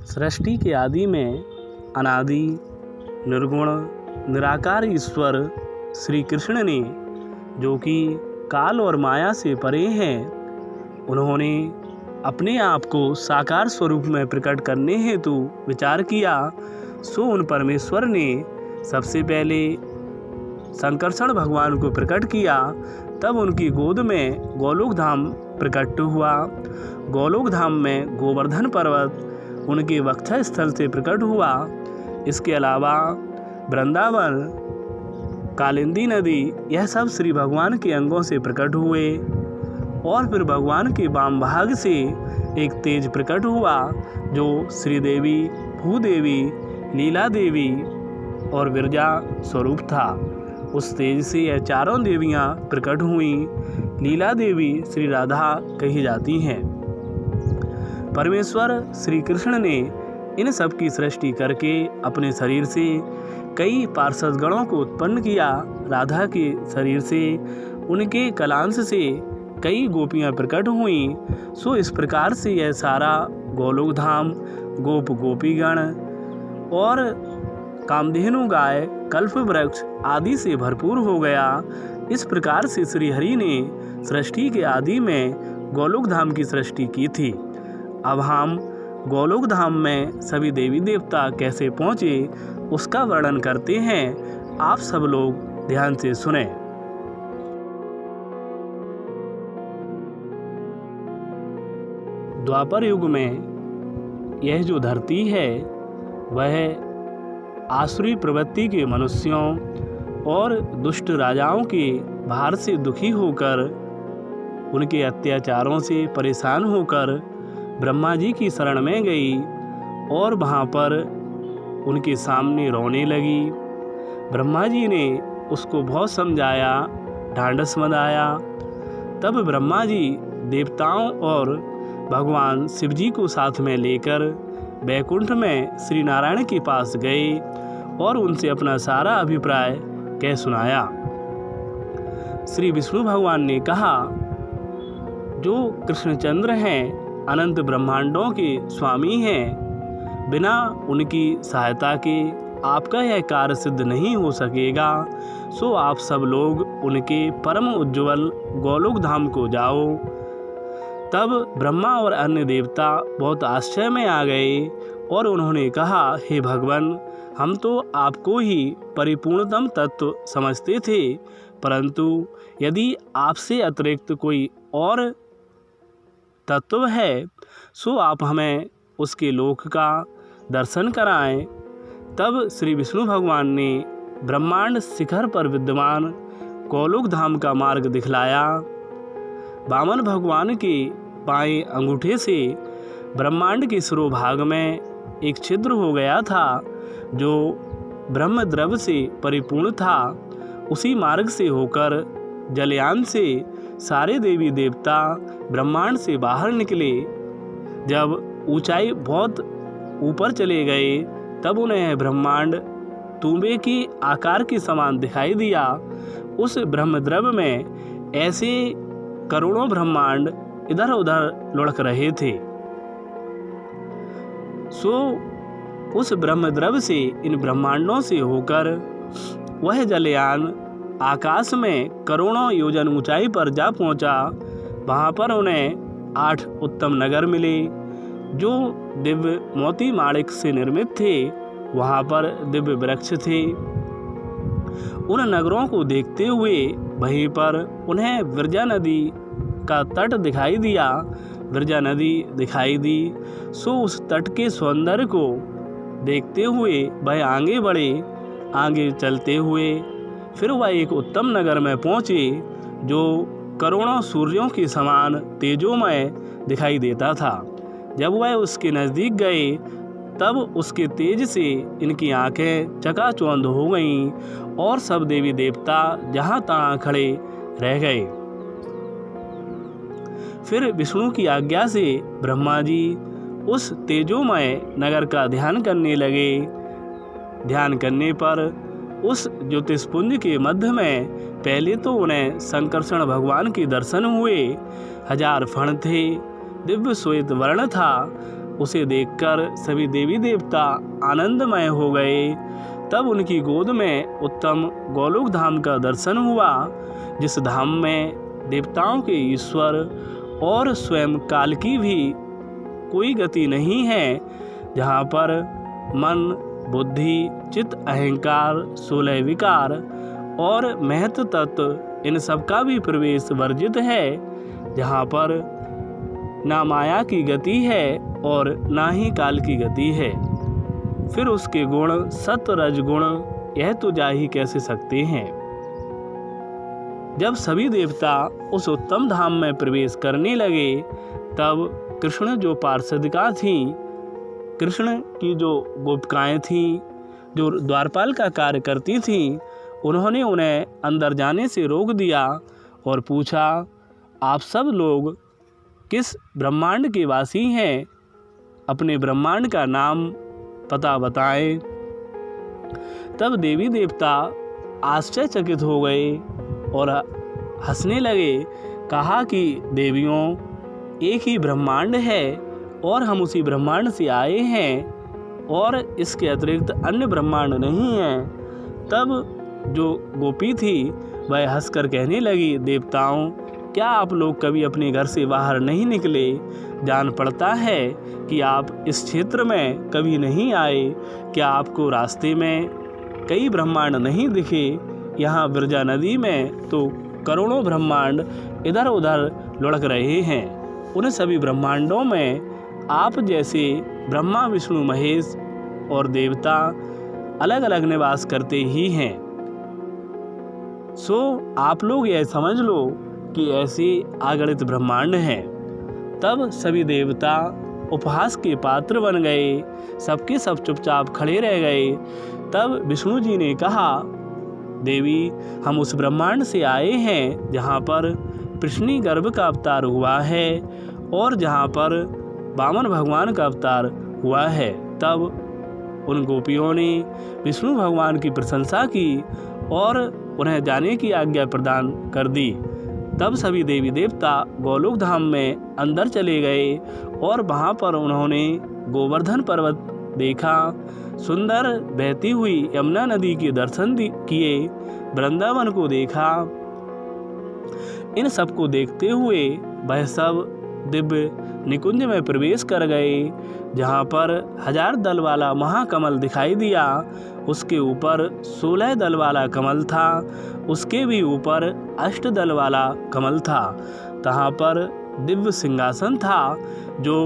सृष्टि के आदि में अनादि निर्गुण निराकार ईश्वर श्री कृष्ण ने, जो कि काल और माया से परे हैं, उन्होंने अपने आप को साकार स्वरूप में प्रकट करने हेतु विचार किया। सो उन परमेश्वर ने सबसे पहले संकर्षण भगवान को प्रकट किया। तब उनकी गोद में गोलोक धाम प्रकट हुआ। गोलोक धाम में गोवर्धन पर्वत उनके वक्ष स्थल से प्रकट हुआ। इसके अलावा वृंदावन, कालिंदी नदी, यह सब श्री भगवान के अंगों से प्रकट हुए। और फिर भगवान के वाम भाग से एक तेज प्रकट हुआ, जो श्रीदेवी, भूदेवी, लीला देवी और विरजा स्वरूप था। उस तेज से यह चारों देवियां प्रकट हुईं। लीला देवी श्री राधा कही जाती हैं। परमेश्वर श्री कृष्ण ने इन सब की सृष्टि करके अपने शरीर से कई पार्षद गणों को उत्पन्न किया। राधा के शरीर से, उनके कलांश से कई गोपियां प्रकट हुईं। सो इस प्रकार से यह सारा गोलोक धाम गोप गोपीगण और कामधेनु गाय, कल्प वृक्ष आदि से भरपूर हो गया। इस प्रकार से श्री हरि ने सृष्टि के आदि में गोलोक धाम की सृष्टि की थी। अब हम गोलोक धाम में सभी देवी देवता कैसे पहुँचे उसका वर्णन करते हैं। आप सब लोग ध्यान से सुने। द्वापर युग में यह जो धरती है वह आसुरी प्रवृत्ति के मनुष्यों और दुष्ट राजाओं के भार से दुखी होकर, उनके अत्याचारों से परेशान होकर ब्रह्मा जी की शरण में गई और वहाँ पर उनके सामने रोने लगी। ब्रह्मा जी ने उसको बहुत समझाया, ढांढस बंधाया। तब ब्रह्मा जी देवताओं और भगवान शिव जी को साथ में लेकर वैकुंठ में श्री नारायण के पास गए और उनसे अपना सारा अभिप्राय कह सुनाया। श्री विष्णु भगवान ने कहा, जो कृष्णचंद्र हैं, अनंत ब्रह्मांडों के स्वामी हैं, बिना उनकी सहायता के आपका यह कार्य सिद्ध नहीं हो सकेगा। सो आप सब लोग उनके परम उज्ज्वल गोलोक धाम को जाओ। तब ब्रह्मा और अन्य देवता बहुत आश्चर्य में आ गए और उन्होंने कहा, हे भगवान, हम तो आपको ही परिपूर्णतम तत्व समझते थे, परंतु यदि आपसे अतिरिक्त कोई और तत्व है सो आप हमें उसके लोक का दर्शन कराएं। तब श्री विष्णु भगवान ने ब्रह्मांड शिखर पर विद्यमान गोलोक धाम का मार्ग दिखलाया। वामन भगवान के बाएं अंगूठे से ब्रह्मांड के शिरोभाग में एक छिद्र हो गया था, जो ब्रह्म द्रव से परिपूर्ण था। उसी मार्ग से होकर जलयान से सारे देवी देवता ब्रह्मांड से बाहर निकले। जब ऊंचाई बहुत ऊपर चले गए तब उन्हें ब्रह्मांड तूंबे के आकार के समान दिखाई दिया। उस ब्रह्मद्रव में ऐसे करोड़ों ब्रह्मांड इधर उधर लुढ़क रहे थे। सो उस ब्रह्मद्रव से इन ब्रह्मांडों से होकर वह जलयान आकाश में करोड़ों योजन ऊंचाई पर जा पहुंचा। वहां पर उन्हें 8 उत्तम नगर मिले, जो दिव्य मोती माणिक से निर्मित थे। वहां पर दिव्य वृक्ष थे। उन नगरों को देखते हुए वहीं पर उन्हें विरजा नदी का तट दिखाई दिया। विरजा नदी दिखाई दी। सो उस तट के सौंदर्य को देखते हुए वह आगे बढ़े। आगे चलते हुए फिर वह एक उत्तम नगर में पहुँचे, जो करोड़ों सूर्यों के समान तेजोमय दिखाई देता था। जब वह उसके नज़दीक गए तब उसके तेज से इनकी आंखें चकाचौंध हो गईं और सब देवी देवता जहाँ तहाँ खड़े रह गए। फिर विष्णु की आज्ञा से ब्रह्मा जी उस तेजोमय नगर का ध्यान करने लगे। ध्यान करने पर उस ज्योतिषपुंज के मध्य में पहले तो उन्हें संकर्षण भगवान के दर्शन हुए। 1000 फण थे, दिव्य श्वेत वर्ण था। उसे देखकर सभी देवी देवता आनंदमय हो गए। तब उनकी गोद में उत्तम गोलोक धाम का दर्शन हुआ, जिस धाम में देवताओं के ईश्वर और स्वयं काल की भी कोई गति नहीं है, जहाँ पर मन, बुद्धि, चित्त, अहंकार, 16 विकार और महत्व तत्व इन सब का भी प्रवेश वर्जित है, जहाँ पर ना माया की गति है और ना ही काल की गति है। फिर उसके गुण सत्व रज गुण यह तो जा ही कैसे सकते हैं। जब सभी देवता उस उत्तम धाम में प्रवेश करने लगे, तब कृष्ण जो पार्षदिका थीं, कृष्ण की जो गोपिकाएं थीं, जो द्वारपाल का कार्य करती थीं, उन्होंने उन्हें अंदर जाने से रोक दिया और पूछा, आप सब लोग किस ब्रह्मांड के वासी हैं? अपने ब्रह्मांड का नाम पता बताएं। तब देवी देवता आश्चर्यचकित हो गए और हंसने लगे। कहा कि देवियों, एक ही ब्रह्मांड है और हम उसी ब्रह्मांड से आए हैं और इसके अतिरिक्त अन्य ब्रह्मांड नहीं है। तब जो गोपी थी वह हंसकर कहने लगी, देवताओं, क्या आप लोग कभी अपने घर से बाहर नहीं निकले? जान पड़ता है कि आप इस क्षेत्र में कभी नहीं आए। क्या आपको रास्ते में कई ब्रह्मांड नहीं दिखे? यहाँ विरजा नदी में तो करोड़ों ब्रह्मांड इधर उधर लुढ़क रहे हैं। उन सभी ब्रह्मांडों में आप जैसे ब्रह्मा, विष्णु, महेश और देवता अलग अलग निवास करते ही हैं। सो आप लोग यह समझ लो कि ऐसे अगणित ब्रह्मांड हैं। तब सभी देवता उपहास के पात्र बन गए, सबके सब चुपचाप खड़े रह गए। तब विष्णु जी ने कहा, देवी, हम उस ब्रह्मांड से आए हैं जहाँ पर कृष्णी गर्भ का अवतार हुआ है और जहाँ पर वामन भगवान का अवतार हुआ है। तब उन गोपियों ने विष्णु भगवान की प्रशंसा की और उन्हें जाने की आज्ञा प्रदान कर दी। तब सभी देवी देवता गोलोक धाम में अंदर चले गए और वहाँ पर उन्होंने गोवर्धन पर्वत देखा, सुंदर बहती हुई यमुना नदी के दर्शन किए, वृंदावन को देखा। इन सब को देखते हुए वह सब दिव्य निकुंज में प्रवेश कर गए, जहाँ पर 1000 दल वाला महाकमल दिखाई दिया। उसके ऊपर 16 दल वाला कमल था, उसके भी ऊपर 8 दल वाला कमल था। तहाँ पर दिव्य सिंहासन था जो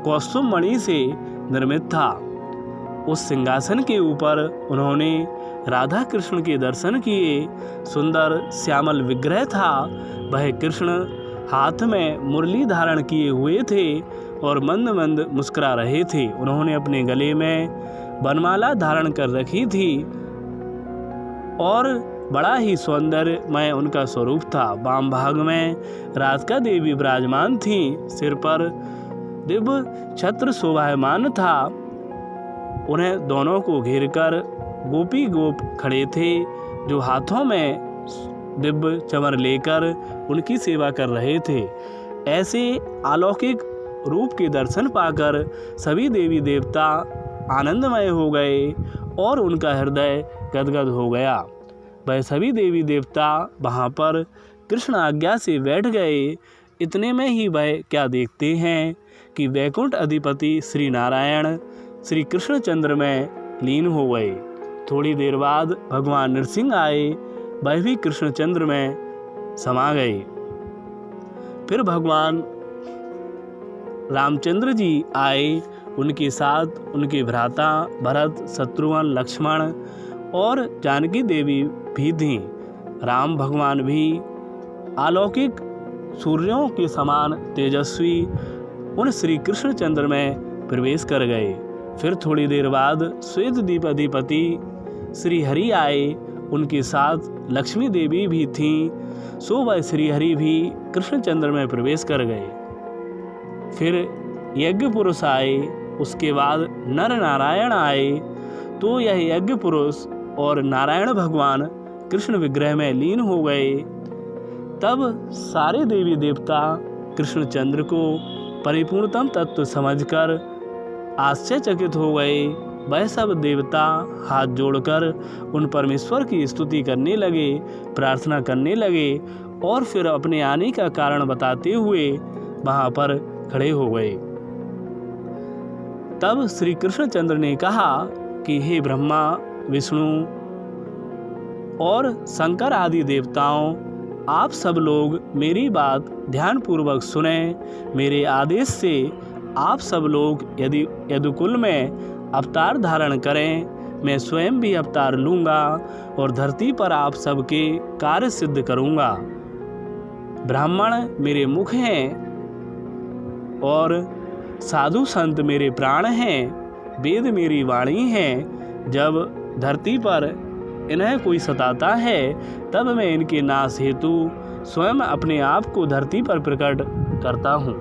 कौस्तुभ मणि से निर्मित था। उस सिंहासन के ऊपर उन्होंने राधा कृष्ण के दर्शन किए। सुंदर श्यामल विग्रह था। वह कृष्ण हाथ में मुरली धारण किए हुए थे और मंद मंद मुस्कुरा रहे थे। उन्होंने अपने गले में वनमाला धारण कर रखी थी और बड़ा ही सौंदर्यमय उनका स्वरूप था। वाम भाग में राधिका देवी विराजमान थी। सिर पर दिव्य छत्र शोभायमान था। उन्हें दोनों को घेरकर गोपी गोप खड़े थे, जो हाथों में दिव्य चमर लेकर उनकी सेवा कर रहे थे। ऐसे अलौकिक रूप के दर्शन पाकर सभी देवी देवता आनंदमय हो गए और उनका हृदय गदगद हो गया। वह सभी देवी देवता वहाँ पर कृष्ण आज्ञा से बैठ गए। इतने में ही वह क्या देखते हैं कि वैकुंठ अधिपति श्री नारायण श्री कृष्णचंद्र में लीन हो गए। थोड़ी देर बाद भगवान नरसिंह आए, वह भी कृष्णचंद्र में समा गए। फिर भगवान रामचंद्र जी आए, उनके साथ उनके भ्राता भरत, शत्रुघ्न, लक्ष्मण और जानकी देवी भी थीं। राम भगवान भी अलौकिक सूर्यों के समान तेजस्वी उन श्री कृष्णचंद्र में प्रवेश कर गए। फिर थोड़ी देर बाद श्वेत दीप अधिपति श्री हरि आए, उनके साथ लक्ष्मी देवी भी थीं। सो वह श्री हरि भी कृष्णचंद्र में प्रवेश कर गए। फिर यज्ञ पुरुष आए, उसके बाद नर नारायण आए। तो यह यज्ञ पुरुष और नारायण भगवान कृष्ण विग्रह में लीन हो गए। तब सारे देवी देवता कृष्णचंद्र को परिपूर्णतम तत्व समझकर आश्चर्यचकित हो गए। वह सब देवता हाथ जोड़कर उन परमेश्वर की स्तुति करने लगे, प्रार्थना करने लगे और फिर अपने आने का कारण बताते हुए वहां पर खड़े हो गए। तब श्री कृष्णचंद्र ने कहा कि हे ब्रह्मा, विष्णु और शंकर आदि देवताओं, आप सब लोग मेरी बात ध्यानपूर्वक सुने। मेरे आदेश से आप सब लोग यदि यदुकुल में अवतार धारण करें, मैं स्वयं भी अवतार लूँगा और धरती पर आप सबके कार्य सिद्ध करूँगा। ब्राह्मण मेरे मुख हैं और साधु संत मेरे प्राण हैं, वेद मेरी वाणी है। जब धरती पर इन्हें कोई सताता है तब मैं इनके नाश हेतु स्वयं अपने आप को धरती पर प्रकट करता हूँ।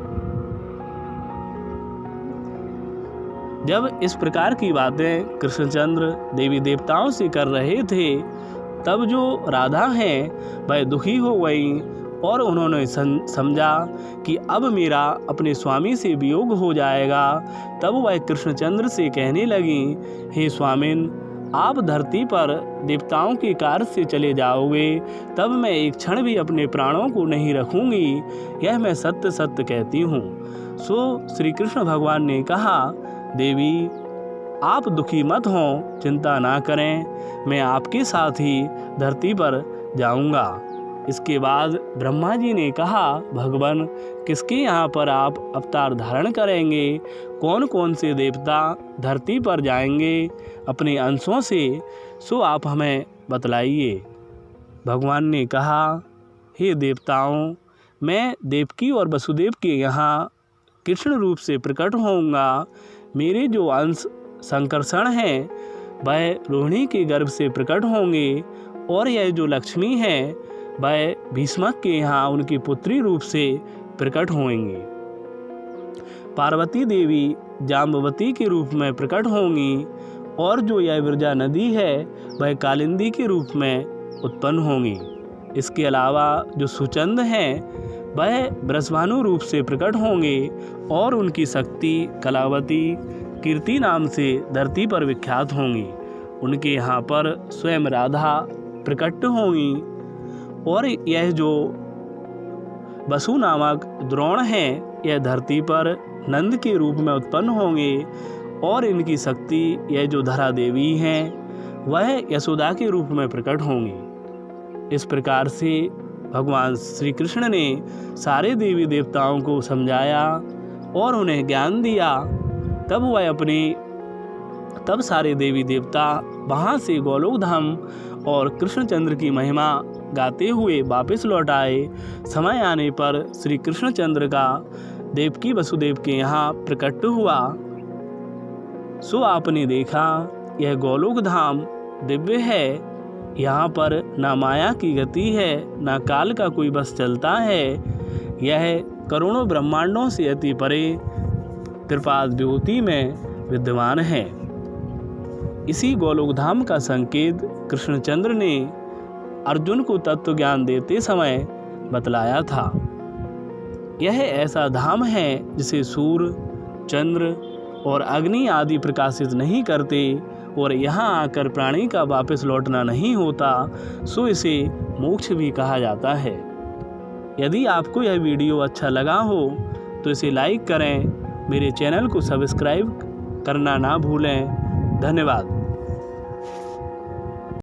जब इस प्रकार की बातें कृष्णचंद्र देवी देवताओं से कर रहे थे तब जो राधा हैं वह दुखी हो गई और उन्होंने समझा कि अब मेरा अपने स्वामी से वियोग हो जाएगा। तब वह कृष्णचंद्र से कहने लगी, हे स्वामिन, आप धरती पर देवताओं के कार्य से चले जाओगे तब मैं एक क्षण भी अपने प्राणों को नहीं रखूंगी। यह मैं सत्य सत्य कहती हूँ। सो श्री कृष्ण भगवान ने कहा, देवी आप दुखी मत हों, चिंता ना करें, मैं आपके साथ ही धरती पर जाऊंगा। इसके बाद ब्रह्मा जी ने कहा, भगवान, किसके यहाँ पर आप अवतार धारण करेंगे? कौन कौन से देवता धरती पर जाएंगे अपने अंशों से? सो आप हमें बतलाइए। भगवान ने कहा, हे देवताओं, मैं देवकी और वसुदेव के यहाँ कृष्ण रूप से प्रकट होऊंगा। मेरे जो अंश संकर्षण हैं वह रोहिणी के गर्भ से प्रकट होंगे और यह जो लक्ष्मी है वह भीष्मक के यहाँ उनकी पुत्री रूप से प्रकट होंगी। पार्वती देवी जाम्बवती के रूप में प्रकट होंगी और जो यह विरजा नदी है वह कालिंदी के रूप में उत्पन्न होंगी। इसके अलावा जो सुचंद हैं वह बृषभानु रूप से प्रकट होंगे और उनकी शक्ति कलावती कीर्ति नाम से धरती पर विख्यात होंगी। उनके यहाँ पर स्वयं राधा प्रकट होंगी और यह जो वसु नामक द्रोण हैं यह धरती पर नंद के रूप में उत्पन्न होंगे और इनकी शक्ति यह जो धरा देवी हैं वह यशोदा के रूप में प्रकट होंगी। इस प्रकार से भगवान श्री कृष्ण ने सारे देवी देवताओं को समझाया और उन्हें ज्ञान दिया। तब सारे देवी देवता वहाँ से गोलोक धाम और कृष्णचंद्र की महिमा गाते हुए वापस लौट आए। समय आने पर श्री कृष्णचंद्र का देवकी वसुदेव के यहाँ प्रकट हुआ। सो आपने देखा यह गोलोक धाम दिव्य है। यहाँ पर ना माया की गति है, ना काल का कोई बस चलता है। यह करोड़ों ब्रह्मांडों से अति परे त्रिपाद विभूति में विद्यमान है। इसी गोलोक धाम का संकेत कृष्णचंद्र ने अर्जुन को तत्व ज्ञान देते समय बतलाया था। यह ऐसा धाम है जिसे सूर्य, चंद्र और अग्नि आदि प्रकाशित नहीं करते और यहाँ आकर प्राणी का वापस लौटना नहीं होता, सो इसे मोक्ष भी कहा जाता है। यदि आपको यह वीडियो अच्छा लगा हो तो इसे लाइक करें, मेरे चैनल को सब्सक्राइब करना ना भूलें। धन्यवाद।